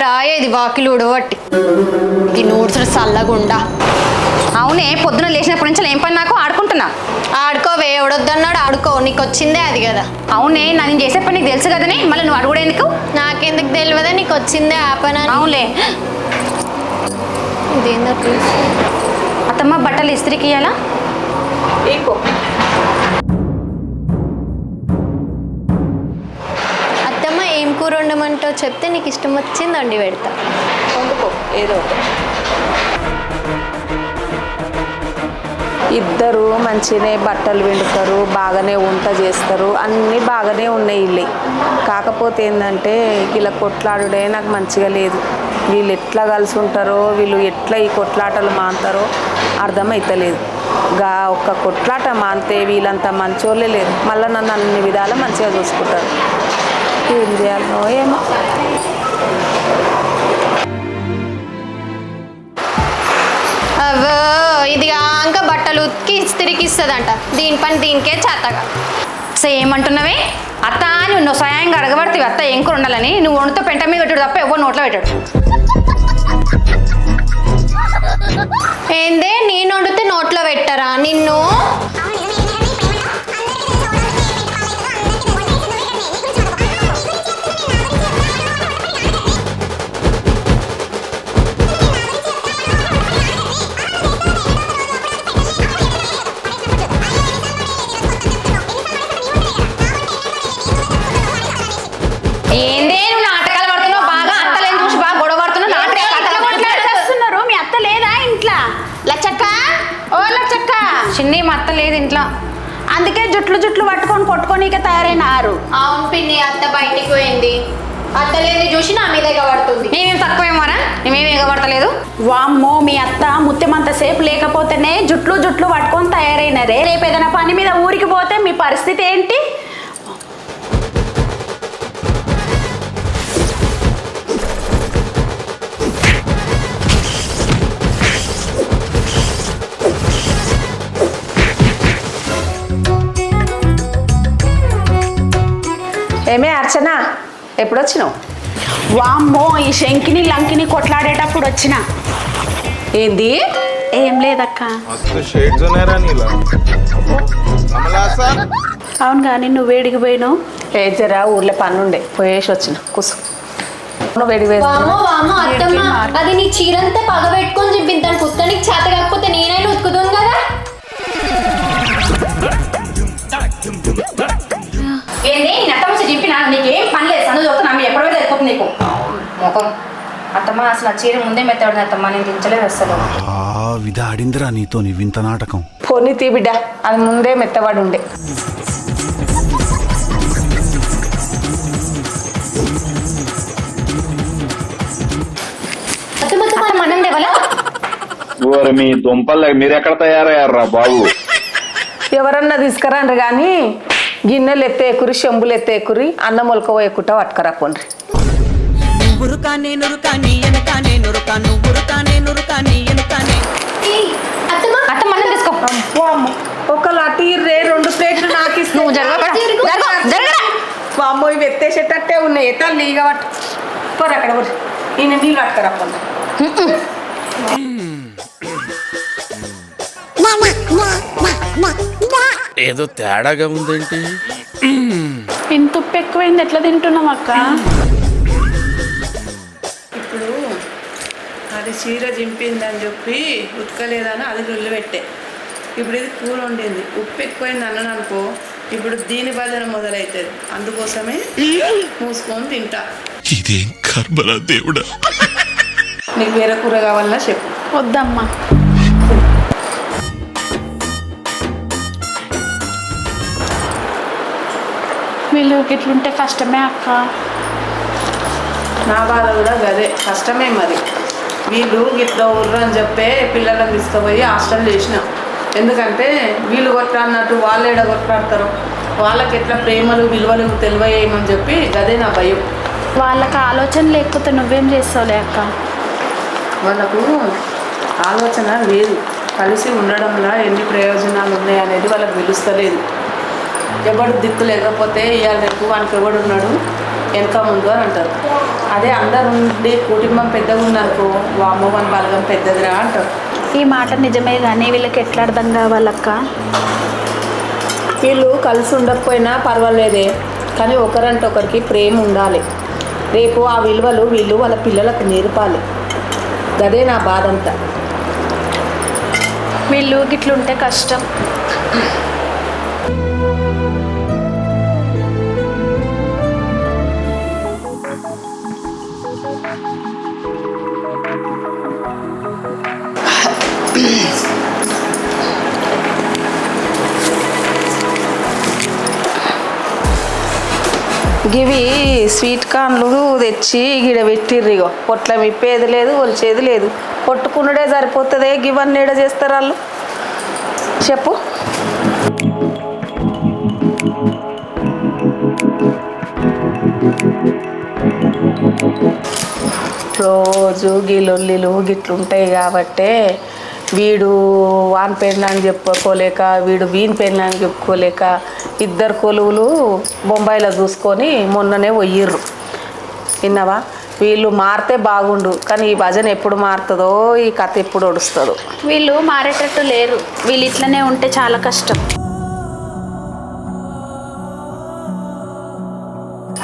రాయేది వాకిలు ఉడవట్టి ఈ నూడ్స్ చల్లగుండా. అవునే, పొద్దున లేచినప్పటి నుంచి ఏం పని నాకు ఆడుకుంటున్నా. ఆడుకోవే, ఎవడొద్దన్నాడు ఆడుకో, నీకు వచ్చిందే అది కదా. అవునే, నేను చేసే పని నీకు తెలుసు కదనే, మళ్ళీ నువ్వు అడుగుడేందుకు? నాకెందుకు తెలియదా నీకు వచ్చిందే ఆ పని. అవునులే. ఇదేందో అత్తమ్మ బట్టలు ఇస్త్రీకి ఇయ్యాలా? అత్తమ్మ ఏం కూర వండమంటో చెప్తే నీకు ఇష్టం వచ్చింది వండి పెడతా. వండుకో ఏదో ఒకటి. ఇద్దరు మంచిగానే బట్టలు పిండుతారు, బాగానే వంట చేస్తారు, అన్నీ బాగానే ఉన్నాయి ఇల్లు. కాకపోతే ఏంటంటే ఇలా కొట్లాడుడే నాకు మంచిగా లేదు. వీళ్ళు ఎట్లా కలిసి ఉంటారో, వీళ్ళు ఎట్లా ఈ కొట్లాటలు మాంతారో అర్థమవుతలేదు. ఒక్క కొట్లాట మాంతే వీళ్ళంతా మంచోళ్ళే లేరు, మళ్ళీ నన్ను అన్ని విధాలు మంచిగా చూసుకుంటారు. ఏం చేయాలో ఏమో. అవో ఇది కాక బట్టలు ఉతికి ఇస్త్రీకి ఇస్తుందంట. దీని పని దీనికే చేతగా. ఏమంటున్నావే అత్త? నువ్వు స్వయంగా అడగబడుతుంది అత్త ఏం కూర ఉండాలని. నువ్వు వండుతో పెంట మీద పెట్టాడు తప్ప ఎవరు నోట్లో పెట్టాడు. ఏందే నేను వండితే నోట్లో పెట్టరా నిన్ను? ఏందే నువ్వు నాటకాలు పడుతున్నావు? బాగా అత్తలేని చూసి బాగా గొడవ పడుతున్నావు. నాటకాలు మీ అత్త లేదా ఇంట్లో? లచ్చక్క, ఓ లచ్చక్క, చిన్ని మా అత్త లేదు ఇంట్లో. అందుకే జుట్లు పట్టుకొని కొట్టుకోనీకే తయారైనారు. అవును పిన్ని, అత్త బయటికి పోయింది. అత్త లేని చూసి నా మీద ఎగబడుతుంది. మేమేం తక్కువేమారా? మేమేమి ఎగబడతలేదు. వామ్మో, మీ అత్త ముత్యమంత సేపు లేకపోతేనే జుట్లు పట్టుకొని తయారైనారే. రేపు ఏదైనా పని మీద ఊరికి పోతే మీ పరిస్థితి ఏంటి? ఏమే అర్చన, ఎప్పుడు వచ్చినావు? వామ్మో, ఈ శంకిని లంకిని కొట్లాడేటప్పుడు వచ్చిన. ఏంది? ఏం లేదక్క. అవును కానీ నువ్వు వేడికి పోయినావు. జరా ఊర్లో పనుండే పోయేసి వచ్చిన. కూసు వేడి వామో అత్తమ్మ, అది నీ చీరంతా పగ పెట్టుకొని చింపిద్దాను. పుస్తకానికి చేత కాకపోతే నేనైనా ఉతుకుతాను కదా. ఏంది అత్తమ్మ చెప్పినా నీకేం పని లేదు. సందు చూస్తున్నా మీ ఎప్పుడో సరిపోతుంది నీకు మొఖం. అత్తమ్మ అసలు ఆ చీర ముందే మెత్తబడింది అత్తమ్మ, నేను దించలేదు అసలు. విధ ఆడిందిరా నీతో నీ వింత నాటకం. పోనీ తీ బిడ్డ, అది ముందే మెత్తబడి ఉండే. మనం దేవాలా? మీ దుంపలు మీరెక్కడ తయారయ్యారా బాబు? ఎవరన్నా తీసుకురండ్రు కానీ గిన్నెలు ఎత్తేకురి, చెంబులు ఎత్తేకురి, అన్నం మొలక పోయకుండా పట్టుకరా పోండ్రి. ఒకళ్ళు అటు రే, 2 ప్లేట్లు నాకు ఇస్తూ బామ్మో, ఇవి ఎత్తేసేటట్టే ఉన్నాయి. ఎత్తాలి ఇక పట్టు పోరు అక్కడ పోరు. ఈయన నీళ్ళు పట్టుకరా పోండి. ఏదో తేడాగా ఉందేంటి? ఇంత ఉప్పు ఎక్కువైంది, ఎట్లా తింటున్నాం అక్క? ఇప్పుడు అది చీర చింపిందని చెప్పి ఉతకలేదని అది రొల్లు పెట్టే. ఇప్పుడు ఇది కూర వండింది, ఉప్పు ఎక్కువైంది అన్నాను అనుకో, ఇప్పుడు దీని భజన మొదలవుతుంది. అందుకోసమే మూసుకొని తింటా. ఇదేం కర్మరా దేవుడా. నీకు వేరే కూర కావాలన్నా చెప్పు. వద్దమ్మా. వీళ్ళు ఇట్లుంటే కష్టమే అక్క. నా బాధ కూడా గదే, కష్టమే మరి. వీళ్ళు ఇట్లా ఉర్రు అని చెప్పే పిల్లలను తీసుకుపోయి హాస్టల్ చేసినాం. ఎందుకంటే వీళ్ళు కొట్లాడినట్టు వాళ్ళు ఏడ కొట్లాడతారు, వాళ్ళకి ఎట్లా ప్రేమలు విలువలు తెలియమని చెప్పి గదే నా భయం. వాళ్ళకి ఆలోచన లేకపోతే నువ్వేం చేస్తావులే అక్క. వాళ్ళకు ఆలోచన లేదు, కలిసి ఉండడంలో ఎన్ని ప్రయోజనాలు ఉన్నాయి అనేది వాళ్ళకి తెలుస్తలేదు. ఎవడు దిక్కు లేకపోతే ఇవాళ రేపు వానికి ఎవడున్నాడు, వెనక ముందు అని అంటారు. అదే అందరు ఉండి కుటుంబం పెద్దగా ఉందనుకో వామ్మో మన బలగం పెద్దదిరా అంటారు. ఈ మాట నిజమే కానీ వీళ్ళకి ఎట్లా అర్థం కావాలక్క? వీళ్ళు కలిసి ఉండకపోయినా పర్వాలేదే, కానీ ఒకరంటే ఒకరికి ప్రేమ ఉండాలి. రేపు ఆ విలువలు వీళ్ళు వాళ్ళ పిల్లలకు నేర్పాలి. అదే నా బాధ అంతా. వీళ్ళు గిట్లుంటే కష్టం. గివి స్వీట్ కార్న్లు తెచ్చి గిడ పెట్టిర్రు. ఇగో పొట్ల మిప్పేది లేదు, ఒలిచేది లేదు. కొట్టుకున్నడే సరిపోతుంది. గివన్నీ ఏడ చేస్తారు వాళ్ళు చెప్పు. రోజు గిలొల్లిలు గిట్లుంటాయి కాబట్టే వీడు వాన్ పెళ్ళాన్ని చెప్పుకోలేక వీడు వీని పెళ్ళాన్ని చెప్పుకోలేక ఇద్దరు కొలువులు బొంబాయిలో చూసుకొని మొన్ననే పోయిర్రు. విన్నావా? వీళ్ళు మారితే బాగుండు, కానీ ఈ భజన ఎప్పుడు మారుతుందో, ఈ కథ ఎప్పుడు ఒడుస్తుందో. వీళ్ళు మారేటట్టు లేరు. వీళ్ళు ఇట్లనే ఉంటే చాలా కష్టం.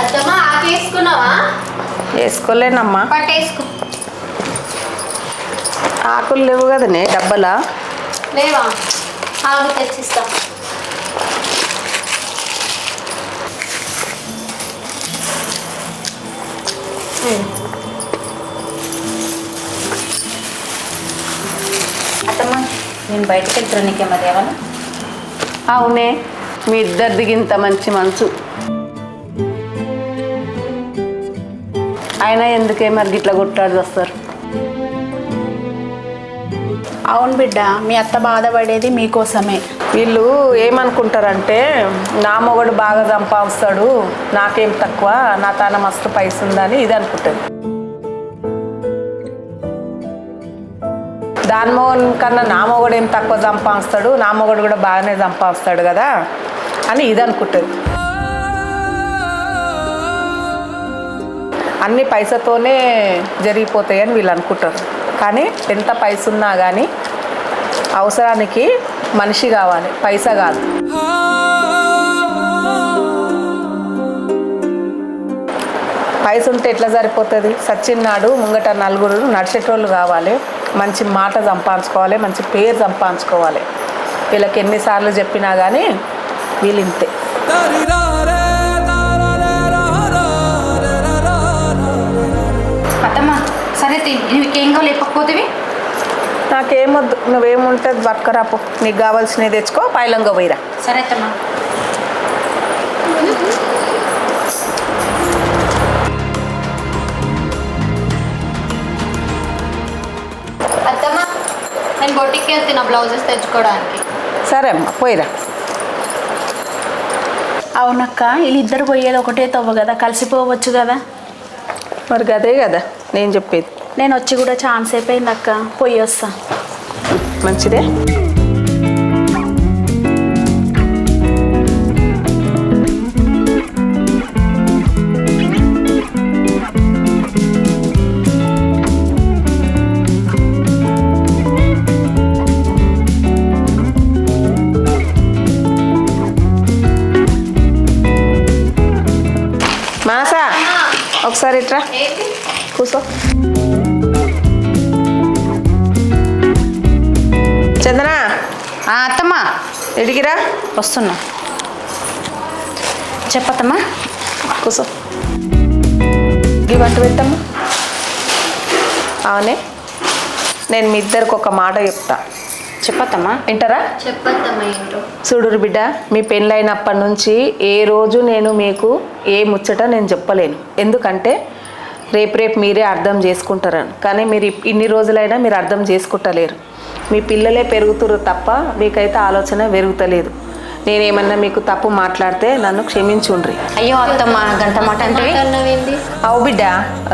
అత్తమ్మా ఆకేసుకున్నావా? వేసుకోలేనమ్మా, పట్టేసుకో. ఆకులు లేవు కదనే డబ్బలా. లేవా? ఆగు తెచ్చిస్తా. అత్తమ్మా నేను బయటకు వెళ్తున్నా, నీకేమది ఏమన్నా? అవునే, మీ ఇద్దరిది ఇంత మంచి మనసు. అయినా ఎందుకే మరి గిట్లా కొట్లాడి వస్తారు? అవును బిడ్డ, మీ అత్త బాధపడేది మీకోసమే. వీళ్ళు ఏమనుకుంటారంటే నా మొగడు బాగా సంపాదిస్తాడు, నాకేం తక్కువ, నా తాన మస్తు పైస ఉందని ఇది అనుకుంటుంది. దాని మొగడు కన్నా నా మొగడు ఏం తక్కువ సంపాదిస్తాడు, నా మొగడు కూడా బాగానే సంపాదిస్తాడు కదా అని ఇది అనుకుంటుంది. అన్ని పైసతోనే జరిగిపోతాయని వీళ్ళు అనుకుంటారు. కానీ ఎంత పైస ఉన్నా కానీ అవసరానికి మనిషి కావాలి, పైసా కాదు. పైస ఉంటే ఎట్లా సరిపోతుంది? సచ్చిన్నాడు ముంగట నలుగురు నడిచేటోళ్ళు కావాలి, మంచి మాట సంపాదించుకోవాలి, మంచి పేరు సంపాదించుకోవాలి. వీళ్ళకి ఎన్నిసార్లు చెప్పినా కానీ వీళ్ళు ఇంతే. అత్తమ్మా సరే నీకేం కావాలి చెప్పకపోతే? నాకేమొద్దు, నువ్వేముంటుంది పట్టుకరాపు. నీకు కావాల్సినవి తెచ్చుకో, పైలంగా పోయిరా. సరే అత్తమ్మా. అత్తమ్మా నేను బొట్టికి వెళ్తున్నా బ్లౌజెస్ తెచ్చుకోవడానికి. సరే అమ్మ పోయిరా. అవునక్క, వీళ్ళిద్దరు పోయేది ఒకటే తవ్వ కదా, కలిసిపోవచ్చు కదా. మరి అదే కదా నేను చెప్పేది. నేను వచ్చి కూడా ఛాన్స్ అయిపోయింది అక్క, పోయి వస్తా. మంచిదే. మాసా ఒకసారి ఇట్రా కూర్చో. చందన అత్తమ్మా ఎడిగిరా. వస్తున్నా. చెప్పత్తమ్మా. కూర్చో. ఈ వంట పెట్టమ్మా. అవునే, నేను మీ ఇద్దరికి ఒక మాట చెప్తా, చెప్పత్తమ్మా. వింటారా? చెప్పద్దమ్మా ఏంటో. చూడురు బిడ్డ, మీ పెళ్ళైనప్పటి నుంచి ఏ రోజు నేను మీకు ఏ ముచ్చట నేను చెప్పలేను. ఎందుకంటే రేపు మీరే అర్థం చేసుకుంటారని. కానీ మీరు ఇన్ని రోజులైనా మీరు అర్థం చేసుకుంటలేరు. మీ పిల్లలే పెరుగుతురు తప్ప మీకైతే ఆలోచన పెరుగుతలేదు. నేనేమన్నా మీకు తప్పు మాట్లాడితే నన్ను క్షమించుండ్రి. అయ్యో అత్తమ్మా గంట మాట అంటే అన్నవేంది? అవు బిడ్డ,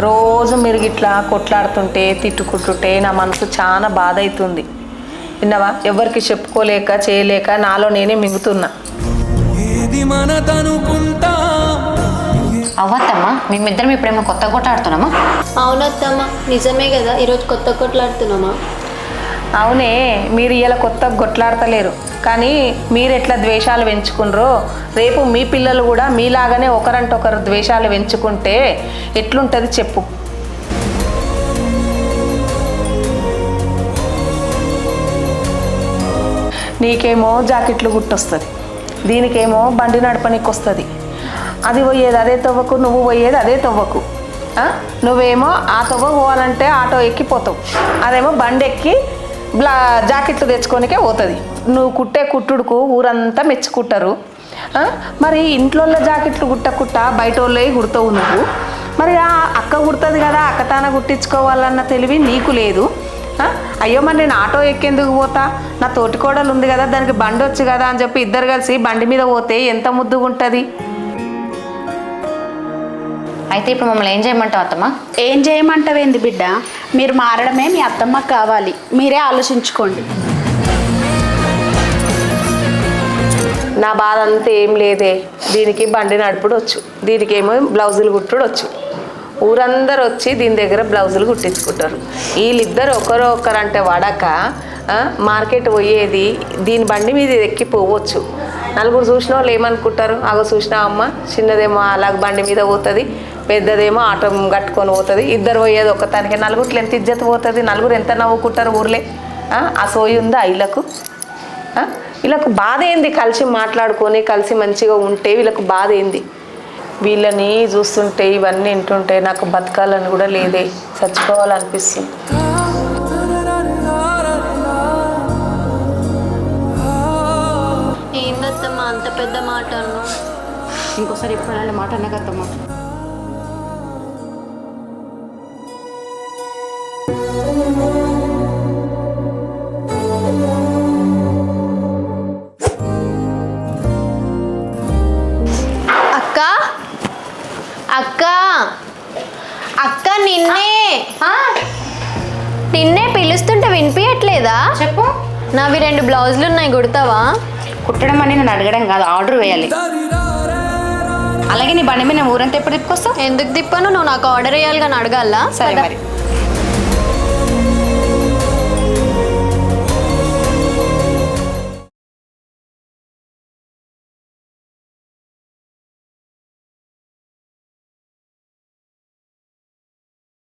రోజు మీరు ఇట్లా కొట్లాడుతుంటే తిట్టుకుంటుంటే నా మనసు చాలా బాధ అవుతుంది. విన్నావా? ఎవరికి చెప్పుకోలేక చేయలేక నాలో నేనే మింగుతున్నా. అవ్వత్తమ్మా మేమిద్దరం ఇప్పుడేమో కొత్త కొట్లాడుతున్నామా? అవునత్తమ్మ నిజమే కదా, ఈరోజు కొత్త కొట్లాడుతున్నామా? అవునే, మీరు ఇలా కొత్త కొట్లాడతలేరు, కానీ మీరు ఎట్లా ద్వేషాలు పెంచుకున్నారో రేపు మీ పిల్లలు కూడా మీలాగానే ఒకరంటే ఒకరు ద్వేషాలు పెంచుకుంటే ఎట్లుంటుంది చెప్పు. నీకేమో జాకెట్లు గుట్టొస్తుంది, దీనికేమో బండి నడపనికి వస్తుంది. అది పోయేది అదే తవ్వకు, నువ్వు పోయేది అదే తవ్వకు. నువ్వేమో ఆ తవ్వ పోవాలంటే ఆటో ఎక్కిపోతావు, అదేమో బండి ఎక్కి జాకెట్లు తెచ్చుకోనికే పోతుంది. నువ్వు కుట్టే కుట్టుడుకు ఊరంతా మెచ్చుకుంటారు. మరి ఇంట్లో జాకెట్లు కుట్ట బయట వాళ్ళే కుడతావు నువ్వు. మరి ఆ అక్క కుడుతుంది కదా, అక్క తాన కుట్టించుకోవాలన్న తెలివి నీకు లేదు. అయ్యో మరి నేను ఆటో ఎక్కేందుకు పోతా, నా తోటికోడలు ఉంది కదా, దానికి బండి వచ్చు కదా అని చెప్పి ఇద్దరు కలిసి బండి మీద పోతే ఎంత ముద్దుగా ఉంటుంది. అయితే ఇప్పుడు మమ్మల్ని ఏం చేయమంటావు అత్తమ్మ? ఏం చేయమంటావేంది బిడ్డ, మీరు మారడమే మీ అత్తమ్మకు కావాలి, మీరే ఆలోచించుకోండి. నా బాధ అంతా ఏం లేదే, దీనికి బండి నడుపుడు వచ్చు, దీనికేమో బ్లౌజులు కుట్టుడు వచ్చు. ఊరందరూ వచ్చి దీని దగ్గర బ్లౌజులు కుట్టించుకుంటారు. వీళ్ళిద్దరు ఒకరంటే వాడక మార్కెట్ పోయేది దీని బండి మీద ఎక్కిపోవచ్చు. నలుగురు చూసిన వాళ్ళు ఏమనుకుంటారు, అగో చూసినా అమ్మ చిన్నదేమో అలాగ బండి మీద పోతుంది, పెద్దదేమో ఆటో కట్టుకొని పోతుంది, ఇద్దరు పోయేది ఒకతానికి. నలుగురిలో ఎంత ఇజ్జత పోతుంది, నలుగురు ఎంత నవ్వుకుంటారు ఊర్లే. ఆ సోయి ఉందా వీళ్ళకు? వీళ్ళకు బాధ ఏంది? కలిసి మాట్లాడుకొని కలిసి మంచిగా ఉంటే వీళ్ళకు బాధ ఏంది? వీళ్ళని చూస్తుంటే ఇవన్నీ వింటుంటే నాకు బతకాలని కూడా లేదే, చచ్చిపోవాలనిపిస్తుంది. ఏందత్తమ్మా అంత పెద్ద మాట అన్నావు? ఇంకోసారి ఎప్పుడు అలాంటి మాట అన్నా కదమ్మా. అక్క అక్క అక్క నిన్నే పిలుస్తుంటే వినిపించట్లేదా? చెప్పు. నావి 2 బ్లౌజులు ఉన్నాయి, కుడతావా? కుట్టడం అని నన్ను అడగడం కాదు, ఆర్డర్ వేయాలి. అలాగే నీ బండి మీద ఊరంతా ఎప్పుడు తిప్పుకొస్తావు? ఎందుకు తిప్పాను? నువ్వు నాకు ఆర్డర్ వేయాలి కానీ అడగాల. సరే మరి.